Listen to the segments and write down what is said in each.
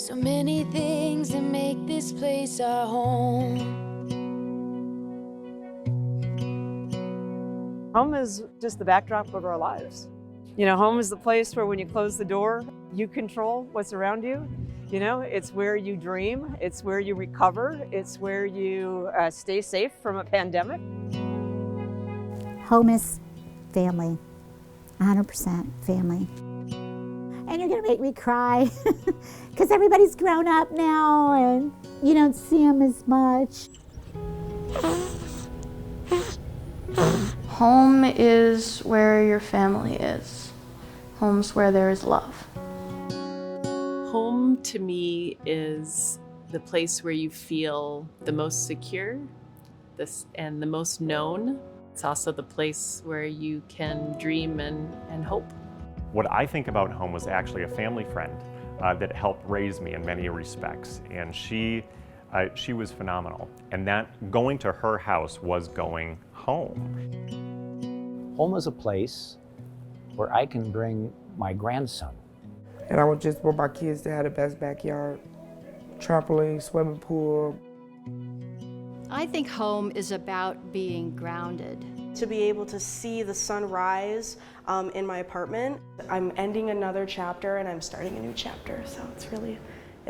So many things that make this place our home. Home is just the backdrop of our lives. You know, home is the place where when you close the door, you control what's around you. You know, it's where you dream, it's where you recover, it's where you stay safe from a pandemic. Home is family, 100% family. And you're gonna make me cry because everybody's grown up now and you don't see them as much. Home is where your family is. Home's where there is love. Home to me is the place where you feel the most secure and the most known. It's also the place where you can dream and hope. What I think about home was actually a family friend that helped raise me in many respects, and she was phenomenal. And that going to her house was going home. Home is a place where I can bring my grandson. And I would just want my kids to have the best backyard, trampoline, swimming pool. I think home is about being grounded. To be able to see the sun rise in my apartment. I'm ending another chapter and I'm starting a new chapter, so it's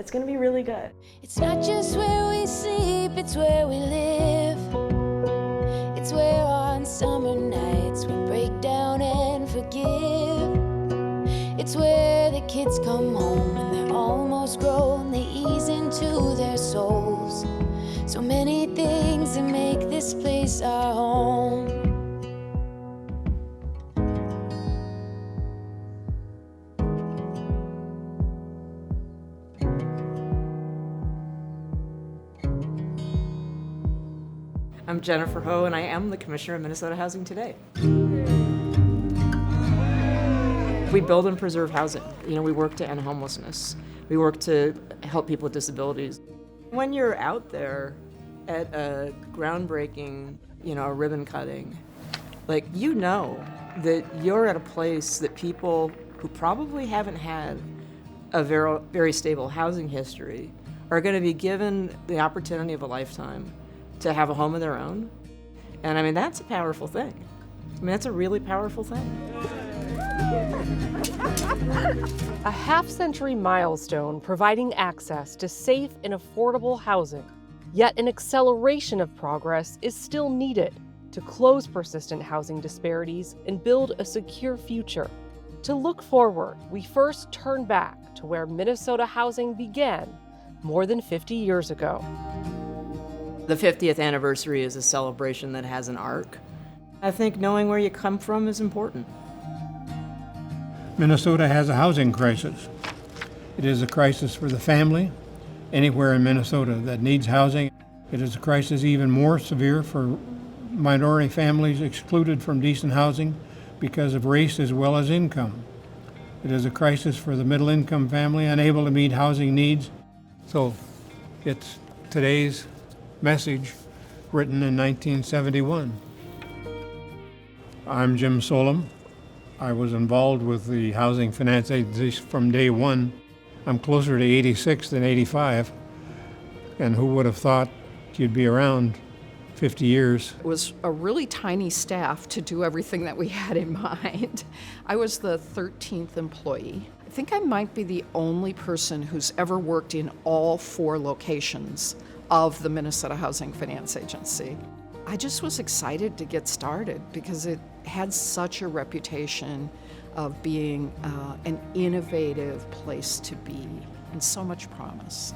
gonna be really good. It's not just where we sleep, it's where we live. It's where on summer nights we break down and forgive. It's where the kids come home and they're almost grown, they ease into their souls. So many things that make this place our home. I'm Jennifer Ho, and I am the Commissioner of Minnesota Housing Today. We build and preserve housing. You know, we work to end homelessness. We work to help people with disabilities. When you're out there at a groundbreaking, a ribbon cutting, you know that you're at a place that people who probably haven't had a very, very stable housing history are going to be given the opportunity of a lifetime to have a home of their own. And I mean, that's a powerful thing. I mean, that's a really powerful thing. A half-century milestone providing access to safe and affordable housing. Yet an acceleration of progress is still needed to close persistent housing disparities and build a secure future. To look forward, we first turn back to where Minnesota housing began more than 50 years ago. The 50th anniversary is a celebration that has an arc. I think knowing where you come from is important. Minnesota has a housing crisis. It is a crisis for the family anywhere in Minnesota that needs housing. It is a crisis even more severe for minority families excluded from decent housing because of race as well as income. It is a crisis for the middle-income family unable to meet housing needs. So it's today's message written in 1971. I'm Jim Solem. I was involved with the Housing Finance Agency from day one. I'm closer to 86 than 85, and who would have thought you'd be around 50 years. It was a really tiny staff to do everything that we had in mind. I was the 13th employee. I think I might be the only person who's ever worked in all 4 locations of the Minnesota Housing Finance Agency. I just was excited to get started because it had such a reputation of being an innovative place to be and so much promise.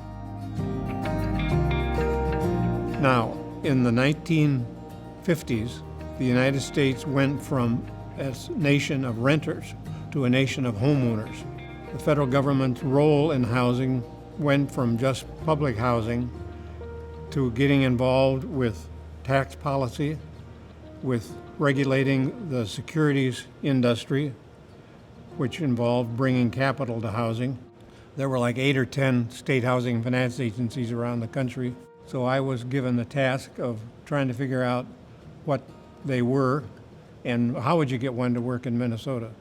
Now, in the 1950s, the United States went from a nation of renters to a nation of homeowners. The federal government's role in housing went from just public housing to getting involved with tax policy, with regulating the securities industry, which involved bringing capital to housing. There were like 8 or 10 state housing finance agencies around the country. So I was given the task of trying to figure out what they were and how would you get one to work in Minnesota.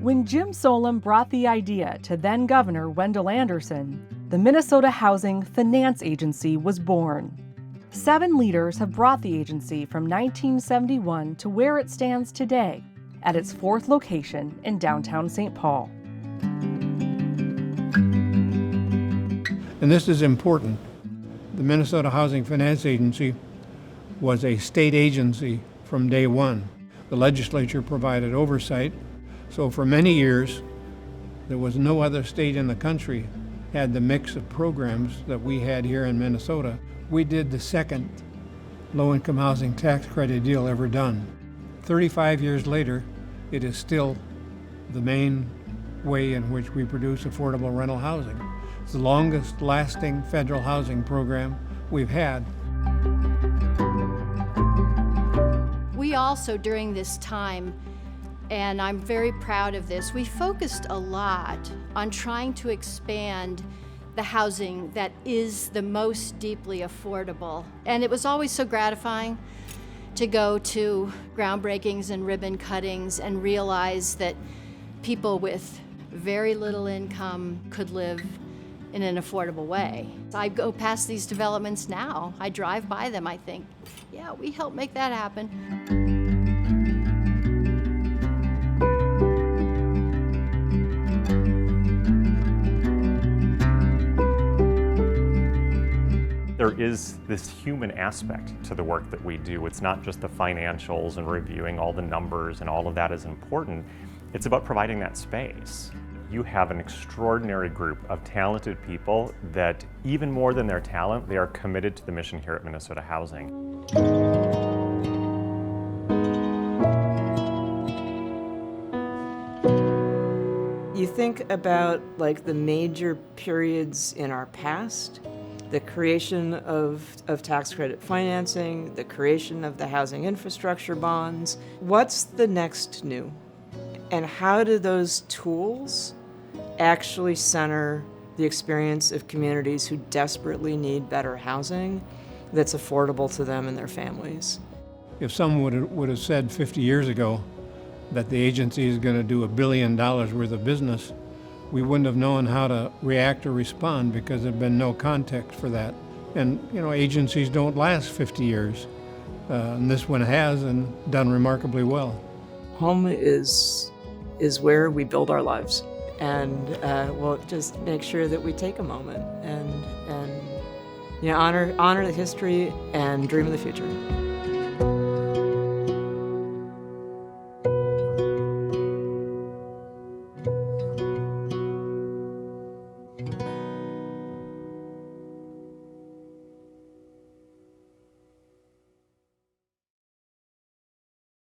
When Jim Solem brought the idea to then Governor Wendell Anderson, the Minnesota Housing Finance Agency was born. 7 leaders have brought the agency from 1971 to where it stands today, at its 4th location in downtown St. Paul. And this is important. The Minnesota Housing Finance Agency was a state agency from day one. The legislature provided oversight, so for many years, there was no other state in the country had the mix of programs that we had here in Minnesota. We did the second low-income housing tax credit deal ever done. 35 years later, it is still the main way in which we produce affordable rental housing. It's the longest lasting federal housing program we've had. We also, during this time, and I'm very proud of this, we focused a lot on trying to expand the housing that is the most deeply affordable. And it was always so gratifying to go to groundbreakings and ribbon cuttings and realize that people with very little income could live in an affordable way. I go past these developments now. I drive by them, I think, yeah, we helped make that happen. There is this human aspect to the work that we do. It's not just the financials and reviewing all the numbers, and all of that is important. It's about providing that space. You have an extraordinary group of talented people that, even more than their talent, they are committed to the mission here at Minnesota Housing. You think about like the major periods in our past, the creation of tax credit financing, the creation of the housing infrastructure bonds. What's the next new? And how do those tools actually center the experience of communities who desperately need better housing that's affordable to them and their families? If someone would have said 50 years ago that the agency is going to do $1 billion worth of business, we wouldn't have known how to react or respond because there'd been no context for that. And you know, agencies don't last 50 years. And this one has, and done remarkably well. Home is where we build our lives. And we'll just make sure that we take a moment and you know, honor the history and dream of the future.